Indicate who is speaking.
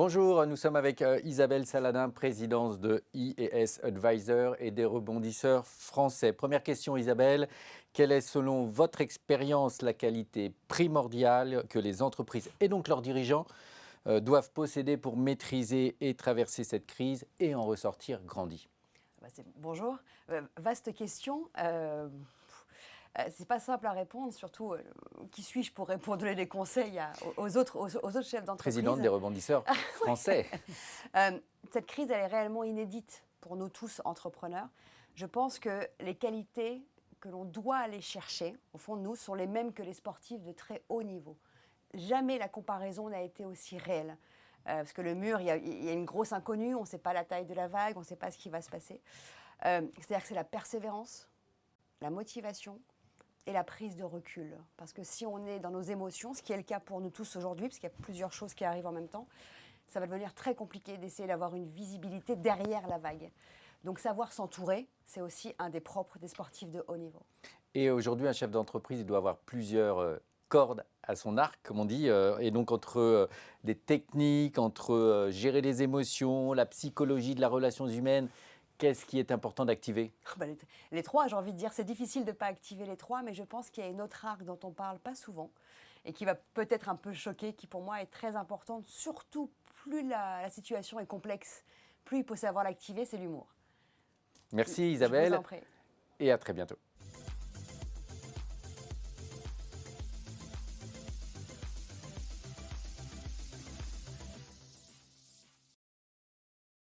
Speaker 1: Bonjour, nous sommes avec Isabelle Saladin, présidente de IES Advisor et des rebondisseurs français. Première question Isabelle, quelle est selon votre expérience la qualité primordiale que les entreprises et donc leurs dirigeants doivent posséder pour maîtriser et traverser cette crise et en ressortir grandis?
Speaker 2: Bonjour, vaste question. C'est pas simple à répondre, surtout qui suis-je pour donner des conseils aux autres chefs d'entreprise.
Speaker 1: Présidente des rebondisseurs français.
Speaker 2: Cette crise, elle est réellement inédite pour nous tous entrepreneurs. Je pense que les qualités que l'on doit aller chercher, au fond de nous, sont les mêmes que les sportifs de très haut niveau. Jamais la comparaison n'a été aussi réelle. Parce que le mur, il y a une grosse inconnue, on ne sait pas la taille de la vague, on ne sait pas ce qui va se passer. C'est-à-dire que c'est la persévérance, la motivation et la prise de recul. Parce que si on est dans nos émotions, ce qui est le cas pour nous tous aujourd'hui, parce qu'il y a plusieurs choses qui arrivent en même temps, ça va devenir très compliqué d'essayer d'avoir une visibilité derrière la vague. Donc savoir s'entourer, c'est aussi un des propres des sportifs de haut niveau.
Speaker 1: Et aujourd'hui, un chef d'entreprise, il doit avoir plusieurs cordes à son arc, comme on dit. Et donc, entre des techniques, entre gérer les émotions, la psychologie de la relation humaine, qu'est-ce qui est important d'activer?
Speaker 2: Les trois, j'ai envie de dire, c'est difficile de ne pas activer les trois, mais je pense qu'il y a une autre arc dont on ne parle pas souvent et qui va peut-être un peu choquer, qui pour moi est très importante, surtout plus la situation est complexe, plus il faut savoir l'activer, c'est l'humour.
Speaker 1: Merci
Speaker 2: Je vous
Speaker 1: Isabelle
Speaker 2: en prie.
Speaker 1: et à très bientôt.